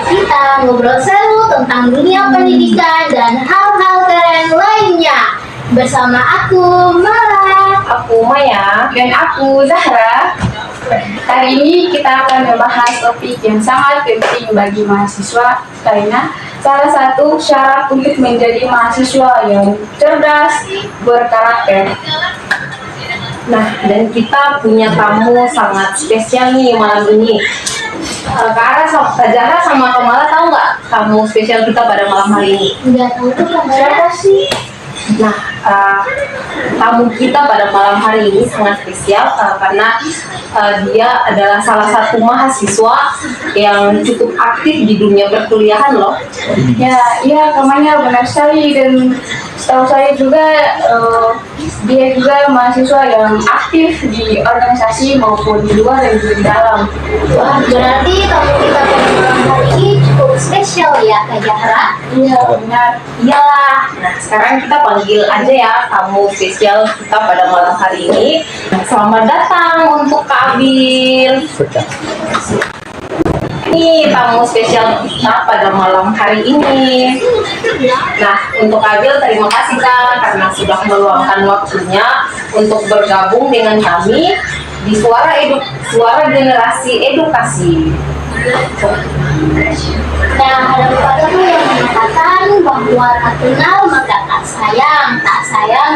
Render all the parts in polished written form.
kita ngobrol seru tentang dunia pendidikan dan hal-hal keren lainnya. Bersama aku, Mara. Aku Maya. Dan aku Zahra. Hari ini kita akan membahas topik yang sangat penting bagi mahasiswa, karena salah satu syarat untuk menjadi mahasiswa yang cerdas, berkarakter. Nah, dan kita punya tamu sangat spesial nih malam ini. Kak Zahra sama Kamala tahu nggak tamu spesial kita pada malam hari ini? Nggak tahu tuh siapa sih? Nah, tamu kita pada malam hari ini sangat spesial karena dia adalah salah satu mahasiswa yang cukup aktif di dunia perkuliahan loh. Ya, namanya benar sekali, dan setahu saya juga dia juga mahasiswa yang aktif di organisasi maupun di luar dan juga di dalam. Wah, berarti tamu kita pada malam hari ini cukup spesial ya, Kak Zahra? Iya, benar. Iyalah. Nah, sekarang kita panggil aja ya tamu spesial kita pada malam hari ini. Selamat datang untuk Kak Abil. Ini tamu spesial kita pada malam hari ini. Nah, untuk Kak Abil, terima kasih Kak karena sudah meluangkan waktunya untuk bergabung dengan kami di Suara Generasi Edukasi. Nah, ada pepatah tuh yang mengatakan bahwa tak kenal maka tak sayang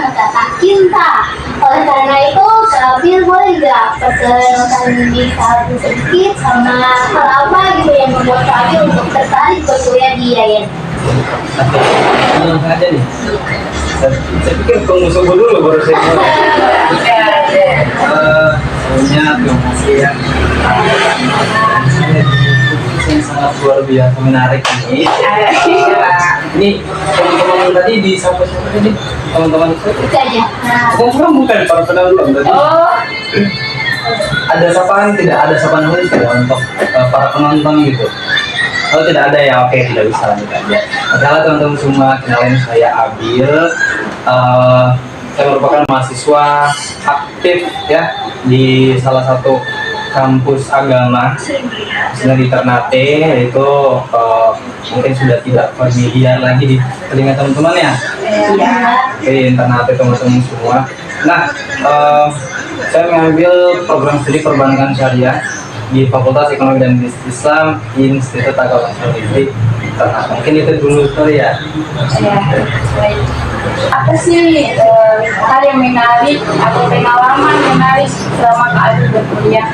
maka tak cinta. Oleh karena itu, Kak Abil boleh nggak perkenalkan diri Kak Abil sedikit sama hal apa gitu yang membuat Kak Abil untuk tertarik berkuliah di IAIN? Langsung aja nih. Saya pikir pengusul dulu baru saya mulai. Sebelumnya terima kasih ya. Yang sangat luar biasa menarik ini. Ini teman-teman tadi di siapa tadi? Teman-teman itu? Itu aja. Nah, Bukan para pendahuluan tadi. Oh, Ada sapaan tidak? Ada sapaan khusus tidak untuk para penonton gitu? Kalau tidak ada ya oke, tidak bisa lanjut aja. Adalah teman-teman semua, kenalin saya Abil. Saya merupakan mahasiswa aktif ya di salah satu kampus agama di Ternate, yaitu mungkin sudah tidak familiar lagi di telinga teman-teman ya. iya. Oke, Ternate teman-teman semua. Nah, saya mengambil program studi perbankan syariah di Fakultas Ekonomi dan Bisnis Islam Institut Agama Syariah Ternate. Mungkin itu dulu sorry ya. ya. Baik. Apa sih hal yang menarik atau pengalaman menarik selama Kak Abil berkuliah?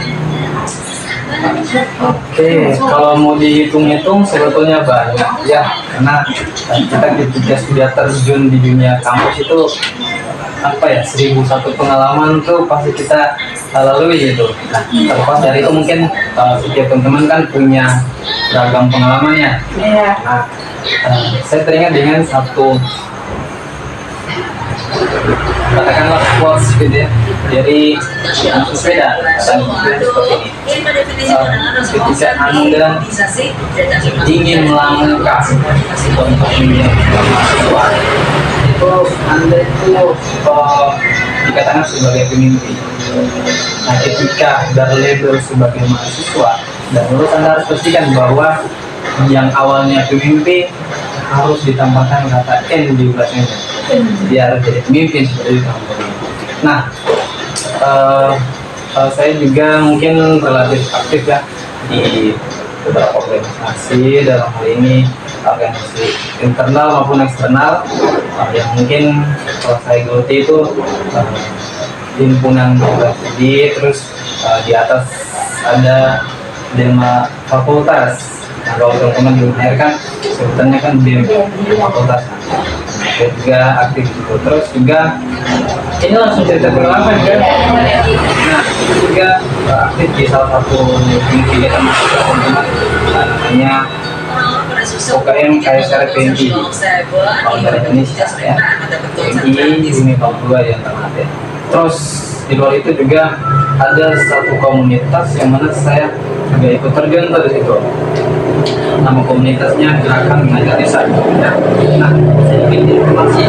Oke, kalau mau dihitung-hitung sebetulnya banyak ya, karena kita ketika sudah terjun di dunia kampus itu apa ya, 1001 pengalaman tuh pasti kita lalui gitu. Nah, terlepas dari itu mungkin setiap teman-teman kan punya beragam pengalamannya. Iya. Nah, saya teringat dengan satu katakanlah quotes gitu ya dari sepeda dan seperti ini. Ketika Anda ingin melangkah untuk menjadi mahasiswa, itu Anda itu dikatakan sebagai pemimpin. Nah, ketika berlabel sebagai mahasiswa dan lulus, Anda harus pastikan bahwa yang awalnya pemimpin harus ditambahkan kata N di belakangnya. Dia harus jadi pemimpin seperti itu. Nah, saya juga mungkin relatif aktif ya di beberapa organisasi, dalam hal ini organisasi internal maupun eksternal, yang mungkin kalau saya geluti itu himpunan studi, terus di atas ada Dema Fakultas. Nah, kalau teman-teman dimengerkan sebutannya kan BEM Fakultas. Saya juga aktif itu. Terus juga ini langsung cerita pengalaman kan. Nah, juga aktif di salah satu kegiatan mahasiswa teman-teman, namanya UKM KSR PNI dari Indonesia ya. PNI Bumi Papua yang Ternate. Terus di luar itu juga ada satu komunitas yang mana saya juga ikut terjun di situ. Nama komunitasnya Gerakan Mengajar Desa. Nah, sedikit informasi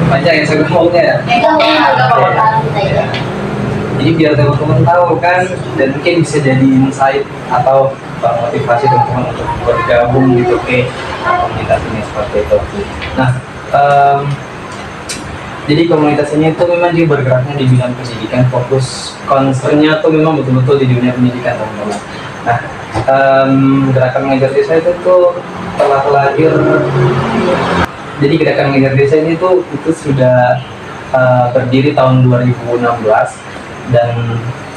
panjang yang saya ngomongnya ya. Itu agak apa-apa kita ya. Jadi biar teman-teman tahu kan, dan mungkin bisa jadi insight atau motivasi teman-teman untuk bergabung gitu ke komunitas ini seperti itu. Nah, jadi komunitas ini tuh memang dia bergeraknya di bidang pendidikan, fokus concernnya tuh memang betul-betul di dunia pendidikan teman-teman. Nah, gerakan mengajar desa itu tuh telah lahir. Jadi gerakan mengajar desa ini tuh itu sudah berdiri tahun 2016 dan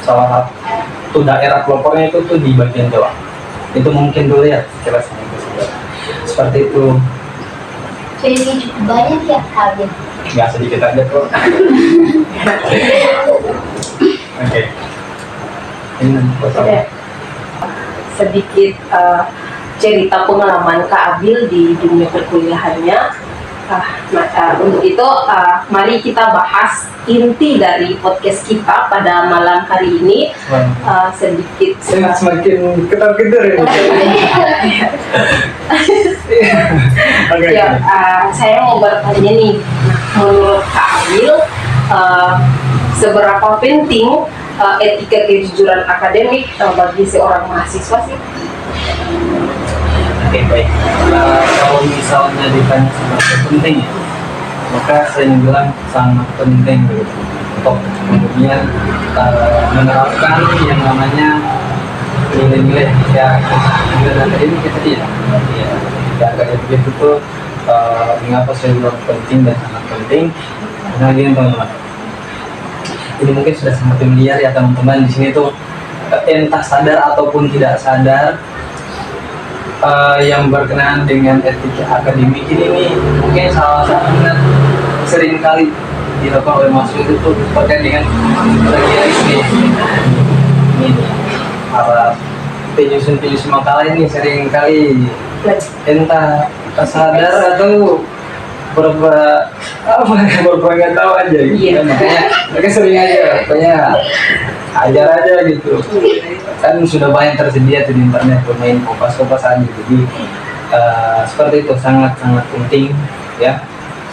salah satu daerah pelopornya itu tuh di bagian Jawa. Itu mungkin dulu ya jelasnya seperti itu. Jadi cukup banyak ya Kak. Nggak sedikit aja kok. Oke. Ini Oke. Sedikit cerita pengalaman Kak Abil di dunia perkuliahannya. Untuk itu, mari kita bahas inti dari podcast kita pada malam hari ini. Sedikit semakin ketar-ketar ya. Oke. Ya, saya mau bertanya nih, menurut Kak Abil, seberapa penting etika kejujuran akademik bagi seorang mahasiswa sih? Oke, baik. Kalau misalnya ditanya seberapa penting ya, maka saya bilang sangat penting begitu untuk kemudian menerapkan yang namanya nilai-nilai etika kejujuran akademik itu ya. Ya, akademik itu tuh mengapa saya bilang penting dan sangat penting? Karena gini teman-teman, ini mungkin sudah sangat familiar ya teman-teman di sini tuh, entah sadar ataupun tidak sadar, yang berkenaan dengan etika akademik ini nih mungkin salah satunya sering kali dilakukan oleh mahasiswa itu tuh terkait dengan plagiarisme. Ini para penyusun makalah ini sering kali entah sadar atau berapa nggak tahu aja gitu. Iya. Makanya mereka sering aja pokoknya ajar aja gitu, kan sudah banyak tersedia tuh di internet bermain kopas aja. Jadi seperti itu sangat penting ya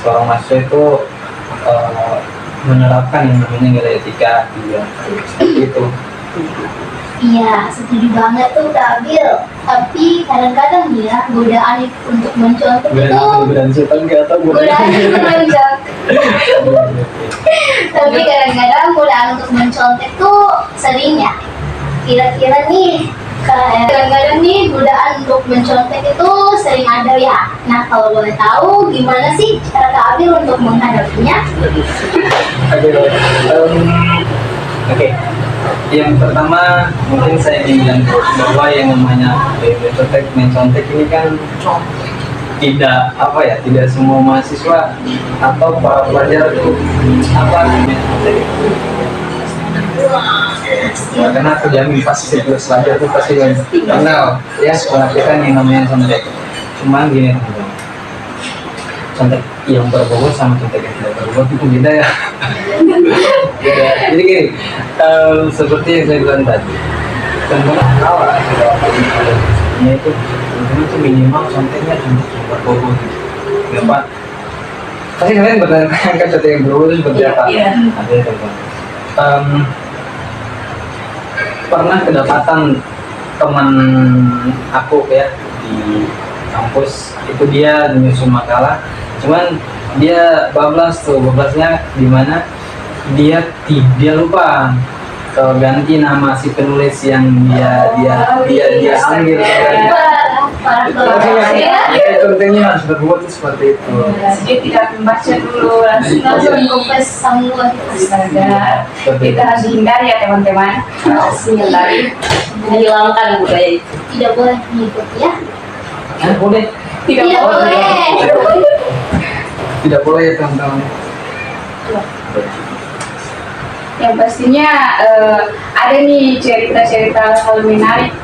seorang mahasiswa itu menerapkan yang namanya nilai etika seperti itu. Iya, setuju banget tuh Kak Abil. Tapi kadang-kadang ya godaan untuk mencontoh itu Godaan setan nggak tahu godaan untuk mencontoh. Tapi kadang-kadang godaan untuk mencontek tuh sering ya. Kira-kira nih kadang-kadang nih godaan untuk mencontek itu sering ada ya. Nah kalau boleh tahu gimana sih cara Kak Abil untuk menghadapinya? Oke. Yang pertama mungkin saya ingin bilang bahwa yang namanya mencontek ini kan tidak semua mahasiswa atau para pelajar itu karena aku jamin pasti setiap pelajar itu pasti kenal ya melakukan yang namanya contek. Cuman gini teman-teman, contek yang berbobot sama contek yang tidak berbobot itu beda ya. Beda. Jadi gini, seperti yang saya bilang tadi, teman-teman tahu lah kalau itu teman-teman itu minimal conteknya contek yang berbobot. Kenapa? Pasti kalian bertanya kan contek yang berbobot itu seperti apa? Iya. Ada ya teman-teman. Pernah kedapatan teman aku ya di kampus itu dia menyusun makalah, cuman dia bablasnya di mana dia lupa ganti nama si penulis yang dia ambil. Contohnya harus berbuat seperti itu. Dia tidak membaca dulu langsung Kopes semua. astaga. Kita harus hindari ya teman-teman. Harus menghindari menghilangkan budaya itu. Tidak boleh mengikuti ya. Boleh? Tidak Tidak boleh. boleh. Tidak boleh ya teman-teman. Yang pastinya ada nih cerita-cerita hal menarik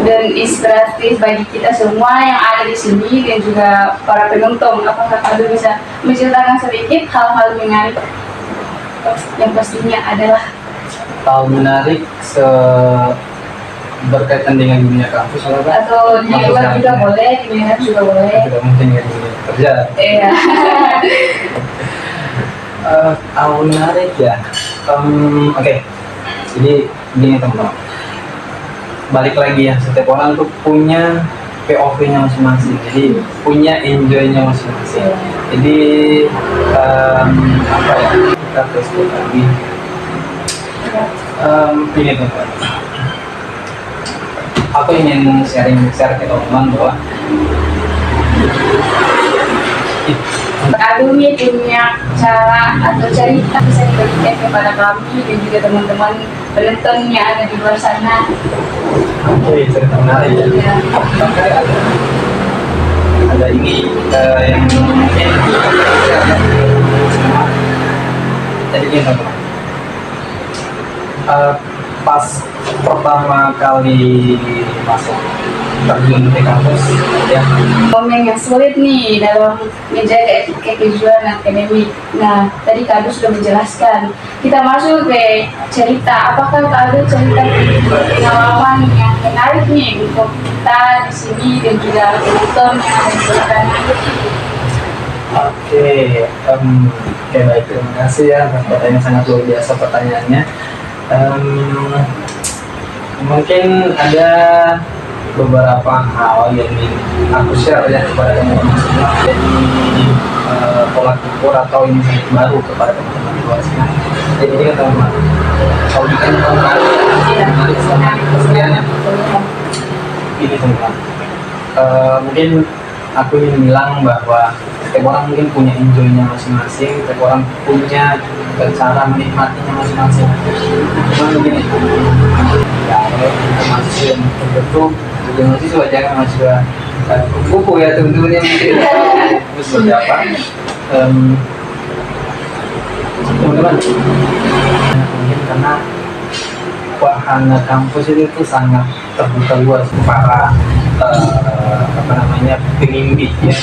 dan inspiratif bagi kita semua yang ada di sini dan juga para penonton. Apakah kalian bisa menceritakan sedikit hal-hal menarik yang pastinya adalah Hal menarik berkaitan dengan dunia kampus atau di luar juga boleh, di mana juga boleh. tidak mungkin dengan dunia kerja. Iya. Hal menarik ya. Oke. Jadi gini teman-teman, balik lagi ya, setiap orang tuh punya POV-nya masing-masing, jadi punya enjoy-nya masing-masing. Jadi apa ya, kita terus lagi ini teman-teman, aku ingin share ke teman-teman bahwa Agumi punya cara atau cerita bisa dibagikan kepada kami dan juga teman-teman penonton yang ada di luar sana. Oke, cerita menarik ya. Ya. Bahkan ada ini yang mungkin jadi gini teman-teman. Pas pertama kali masuk terjun ke kampus ya, Momen yang sulit nih dalam menjaga etika kejujuran akademik. Nah, tadi Kak Agus sudah menjelaskan. Kita masuk ke cerita. Apakah Kak Agus cerita pengalaman yang menarik nih untuk kita di sini dan juga penonton yang ada di luar sana? oke, baik, terima kasih ya atas pertanyaan sangat luar biasa pertanyaannya. Mungkin ada beberapa hal yang ingin aku share ya kepada teman-teman semua jadi pola pikir atau insight baru kepada teman-teman di luar sana. Jadi ini kan teman-teman, kalau ditanya menarik sama keseniannya ini teman-teman, mungkin aku ingin bilang bahwa setiap orang mungkin punya enjoy-nya masing-masing, setiap orang punya cara menikmatinya masing-masing. Cuman begini, ya kalau kita masih yang terbentuk jadi mahasiswa, jangan mahasiswa kupu ya teman-teman yang mungkin seperti apa teman-teman, mungkin karena wahana kampus itu tuh sangat terbuka luas para pembimbing ya.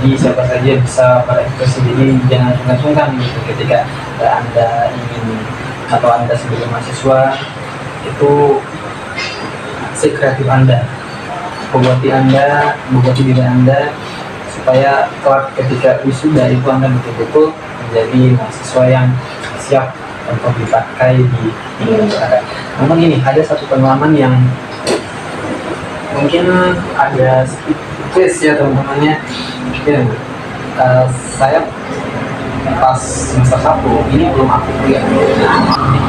Jadi siapa saja bisa berekspresi, jadi jangan sungkan-sungkan gitu ketika Anda ingin atau Anda sebagai mahasiswa itu sekreatif Anda, boboti diri Anda supaya kelak ketika wisuda itu Anda betul-betul menjadi mahasiswa yang siap untuk dipakai di masyarakat. Namun ini ada satu pengalaman yang mungkin ada sedikit ya teman-temannya. Ya, saya pas semester 1 ini belum aku kuliah di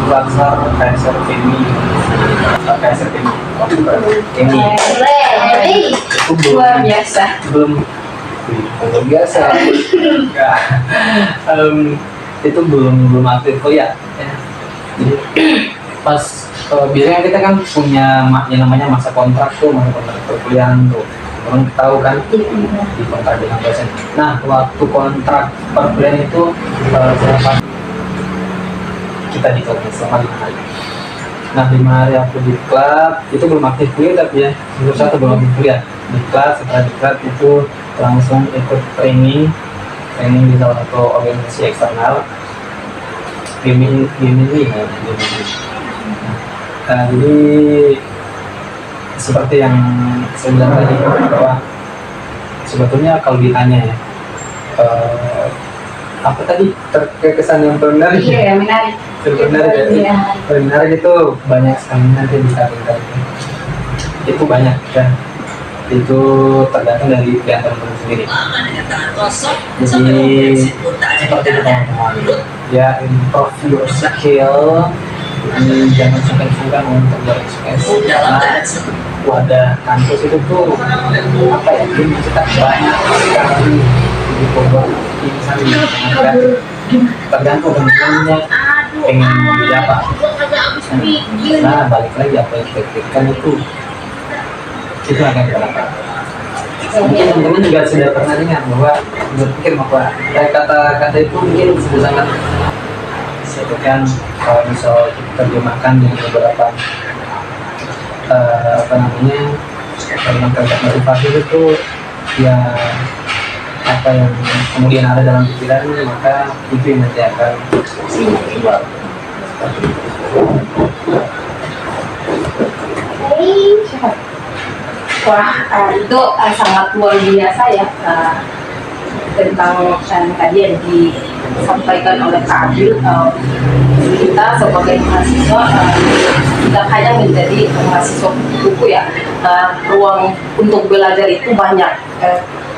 Klaser KSR Kemi itu Luar biasa. belum luar biasa. Enggak. Itu belum aktif kuliah ya. Jadi pas biasanya kita kan punya yang namanya masa kontrak perkuliahan tuh, orang tahu kan di kontrak dengan dosen. Nah, waktu kontrak perkuliahan itu saya kita di klub selama 5 hari. Nah, 5 hari aku di klub itu belum aktif kuliah, tapi ya menurut saya belum aktif kuliah di klub. Setelah di klub itu langsung ikut training di salah satu organisasi eksternal gaming. Jadi seperti yang saya bilang tadi bahwa sebetulnya kalau ditanya ya apa tadi terkesan yang menarik Iya, menarik. menarik itu banyak sekali, nanti bisa itu banyak kan, itu tergantung dari teman-teman sendiri. Jadi seperti itu teman-teman ya, improve your skill, jangan sungkan-sungkan untuk berekspresi karena wadah kampus itu tuh apa ya, kita banyak sekali di program misalnya tergantung teman-temannya pengen menjadi apa. Nah, balik lagi apa yang kita pikirkan itu akan kita dapat. Mungkin teman-teman juga sudah pernah dengar bahwa berpikir bahwa kata-kata itu mungkin sudah sangat itu kan, kalau misal kita terjemahkan dengan beberapa kalimat motivasi itu ya apa yang kemudian ada dalam pikiran, maka itu yang nanti akan keluar. Wah, itu sangat luar biasa ya tentang tadi yang disampaikan oleh Kak Abil, kita sebagai mahasiswa tidak hanya menjadi mahasiswa buku ya, ruang untuk belajar itu banyak.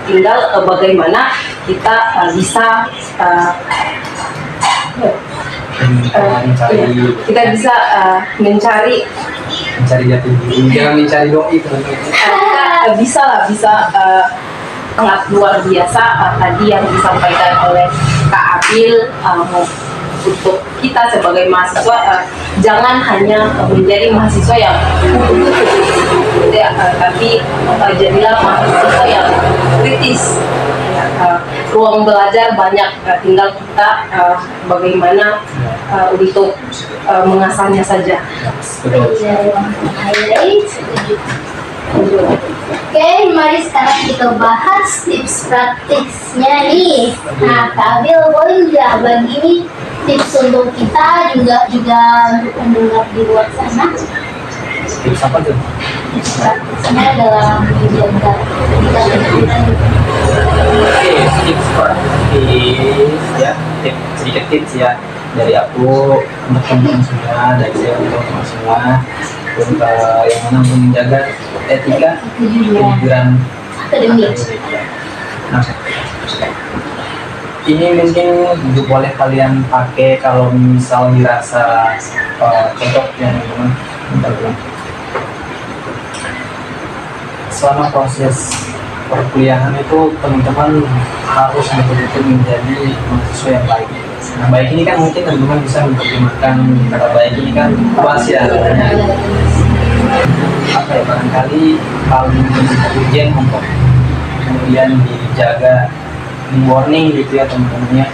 Tinggal bagaimana kita bisa mencari jati diri, jangan mencari doi bisa sangat luar biasa tadi yang disampaikan oleh Kak Abil. Untuk kita sebagai mahasiswa, jangan hanya menjadi mahasiswa yang tapi jadilah mahasiswa yang kritis. Ruang belajar banyak, tinggal kita bagaimana untuk mengasahnya saja. Oke, mari sekarang kita bahas tips praktisnya nih. Nah, Kak Abil boleh nggak bagi ini tips untuk kita juga untuk pendengar di luar sana? tips apa tuh? Tips praktisnya dalam menjaga kegiatan. Oke, tips praktis ya, sedikit tips ya dari aku untuk teman-teman semua, dari saya untuk teman semua, untuk yang mana menjaga etika kejujuran Akademik. Nah, ini mungkin boleh kalian pakai kalau misal dirasa cocok ya teman-teman. Selama proses perkuliahan itu teman-teman harus betul-betul menjadi mahasiswa yang baik. Nah, baik ini kan mungkin teman-teman bisa menerjemahkan kata baik ini kan luas ya. Apa ya, barangkali kalau ujian untuk kemudian dijaga di warning gitu ya teman-temannya,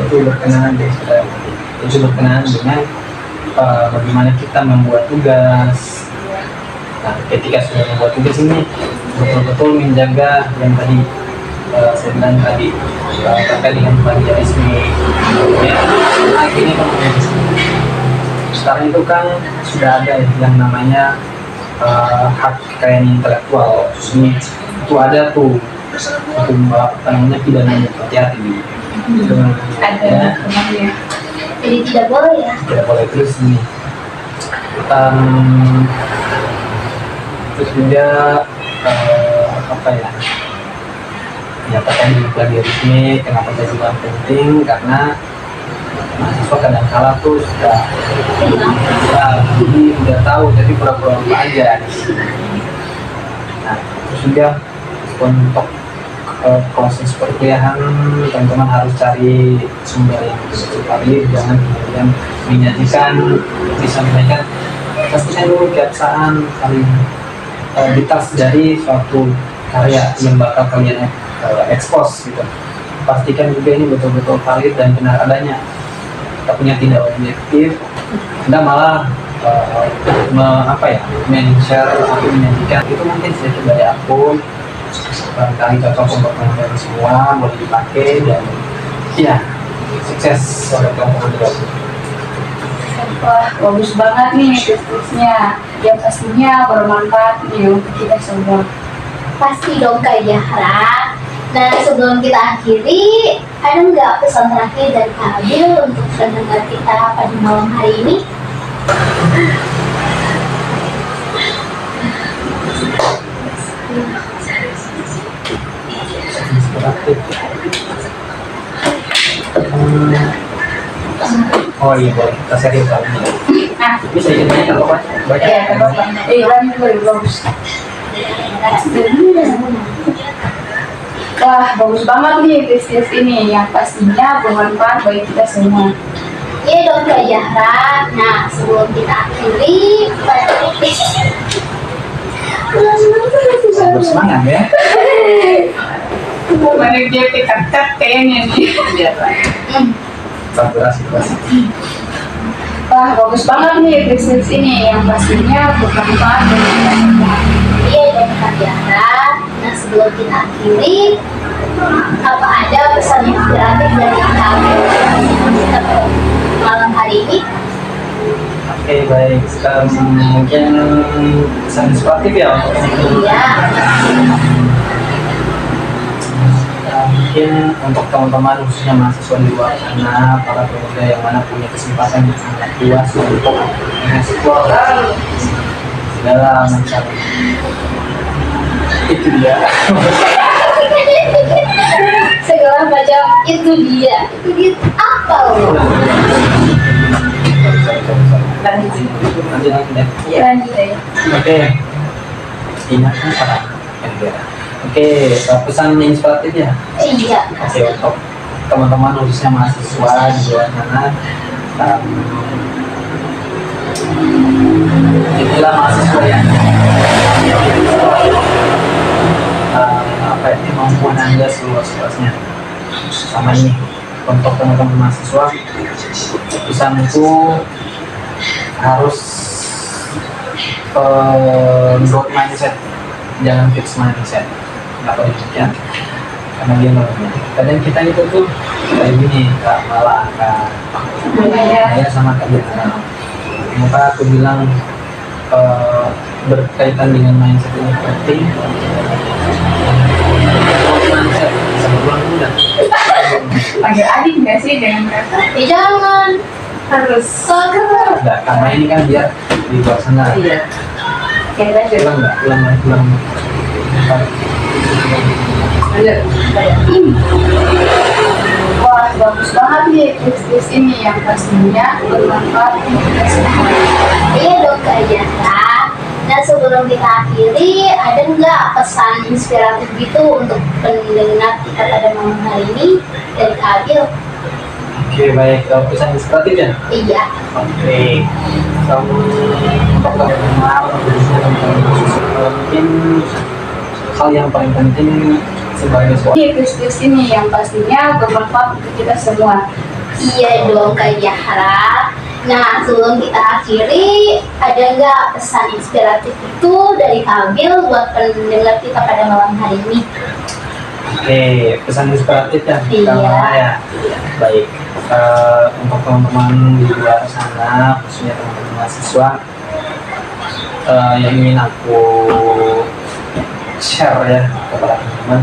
itu berkenaan dengan bagaimana kita membuat tugas. Nah, ketika sudah membuat tugas ini betul-betul menjaga yang tadi saya bilang tadi terkait dengan plagiarisme ya. Nah, ini sekarang itu kan sudah ada yang namanya hak kekayaan intelektual. Ini itu ada tuh hukum namanya pidananya, hati-hati Ada temannya. Jadi tidak boleh ya. tidak boleh. Terus ini terus juga apa ya, terkait dengan plagiarisme. Kenapa saya bilang penting, karena mahasiswa kadang-kala tuh sudah jadi udah tahu tapi pura-pura lupa aja. Nah, terus juga untuk proses perkuliahan teman-teman harus cari sumber yang valid, jangan kemudian menyajikan, disampaikan, pastikan dulu keabsahan paling details dari suatu karya yang bakal kalian expose gitu. Pastikan juga ini betul-betul valid dan benar adanya. Kita punya tidak objektif, Anda malah men-share atau menyajikan itu mungkin sedikit dari akun barangkali cocok untuk teman-teman semua, boleh dipakai dan ya sukses oleh teman-teman. Wah, bagus banget nih tips-tipsnya. Yang pastinya bermanfaat nih untuk kita semua. Pasti dong Kak Zahra. Nah, sebelum kita akhiri, ada nggak pesan terakhir dari Kak Abil untuk pendengar kita pada malam hari ini? Oh iya, boleh kita serius kali ini. Nah, Bisa ikut banyak apa Pak? Banyak. ya kenapa? Bagus. Wah, bagus banget nih tips-tips ini yang pastinya bermanfaat bagi kita semua. Iya dong Kak Zahra. Nah, sebelum kita akhiri, Bersemangat ya. Mana dia pikat-pikat kayaknya nih. Saturasi. Wah, bagus banget nih tips-tips ini yang pastinya bermanfaat bagi kita semua. iya dong Kak Zahra. Nah, sebelum kita akhiri, apa ada pesan inspiratif dari Kak Abil kita pada malam hari ini? Oke, baik. Mungkin pesan inspiratif ya untuk Iya. mungkin untuk teman-teman khususnya mahasiswa di luar sana, para pemuda yang mana punya kesempatan yang sangat luas untuk mengeksplor segala macam, itu dia. Segala macam itu dia apa loh? Lanjut deh. Lanjut deh. Oke, ingatkan para negara. Oke, pesan inspiratif ya. Iya. Oke, untuk teman-teman khususnya mahasiswa di luar sana, inilah mahasiswa yang apa ya, kemampuan Anda seluas-luasnya. Sama ini untuk teman-teman mahasiswa, pesan itu harus growth mindset, jangan fix mindset. Kenapa demikian? Karena dia malunya. Kadang kita itu tuh kayak gini, Kak, malah saya sama Kak Diana. Kenapa aku bilang berkaitan dengan mindset ini penting? Mindset sebelum udah. Panggil adik nggak sih dengan kata? Jangan Harus. Enggak, karena ini kan biar di luar sana. Iya. Oke, lanjut. Ulang nggak? Ulang. Wah, bagus banget nih tips-tips ini yang pastinya bermanfaat untuk kita semua. Iya dong Kak Jasa. Nah sebelum kita akhiri, ada nggak pesan inspiratif gitu untuk pendengar kita pada malam hari ini dari Kak Abil? Oke, baik. Pesan inspiratif ya? Iya. Oke. Untuk teman-teman, khususnya teman-teman mahasiswa, mungkin hal yang paling penting sebagai seorang Tips-tips ini yang pastinya bermanfaat untuk kita semua. Iya dong Kak Jahra. Nah sebelum kita akhiri, ada nggak pesan inspiratif itu dari Kak Abil buat pendengar kita pada malam hari ini? Oke, pesan inspiratif ya. Iya. Pertama ya. Baik. Untuk teman-teman di luar sana, khususnya teman-teman mahasiswa, yang ingin aku share ya kepada teman-teman,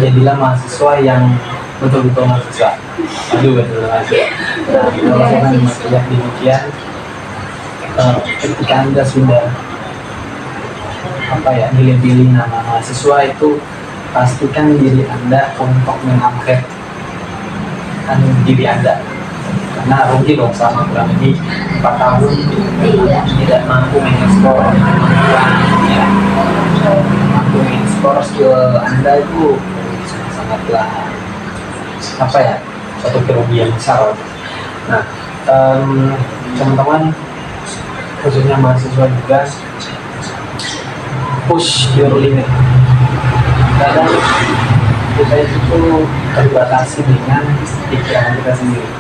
jadilah mahasiswa yang betul-betul mahasiswa. Aduh, betul mahasiswa. Kalau saya melihat demikian, ketika Anda sudah pilih nama mahasiswa itu, pastikan diri Anda untuk mengangkat diri Anda, karena rugi dong selama kurang lebih 4 tahun tidak mampu mengeksplor ya, mampu mengeksplor skill Anda itu sangatlah suatu kerugian besar. Nah, teman-teman khususnya mahasiswa juga, push your limit. Kadang kita itu terbatasi dengan pikiran kita sendiri.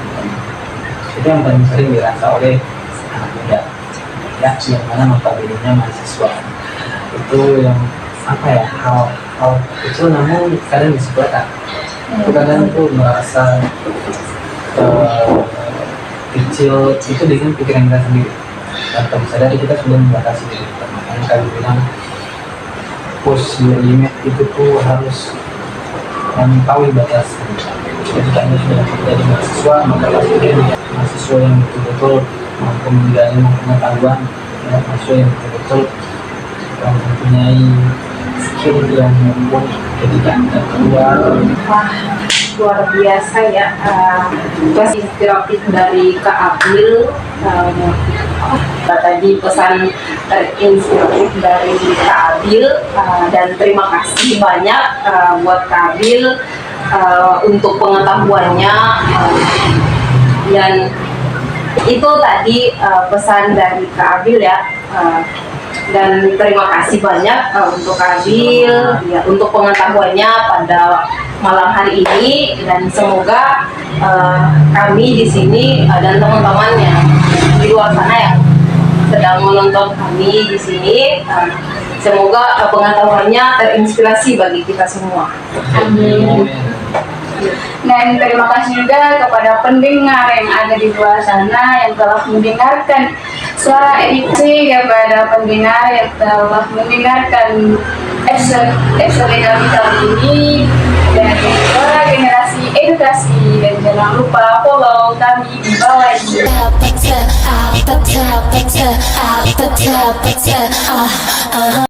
Itu yang paling sering dirasa oleh anak muda ya, yang mana notabene mahasiswa. Itu yang hal kecil namun kadang disepelekan. Itu kadang tuh merasa kecil itu dengan pikiran kita sendiri. Dan tanpa sadari kita sudah membatasi diri kita. Makanya kami bilang push your limit itu tuh harus mengetahui batas. Ketika Anda sudah menjadi mahasiswa, maka pastikan mahasiswa yang betul-betul mampu menggali pengetahuan, ya, mahasiswa yang betul-betul mempunyai skill yang mumpuni ketika Anda keluar. Wah, luar biasa ya. Kelas inspiratif dari Kak Abil. Tadi pesan terinspiratif dari Kak Abil, dan terima kasih banyak buat Kak Abil untuk pengetahuannya, dan itu tadi pesan dari Kak Abil ya. Dan terima kasih banyak untuk Kak Abil ya, untuk pengetahuannya pada malam hari ini, dan semoga kami di sini dan teman-temannya di luar sana yang sedang menonton kami di sini, semoga pengetahuannya terinspirasi bagi kita semua. Amin. Dan terima kasih juga kepada pendengar yang ada di luar sana yang telah mendengarkan suara edisi, kepada pendengar yang telah mendengarkan episode kami kali ini dari Suara Generasi Edukasi, dan jangan lupa follow kami di bawah ini. Apa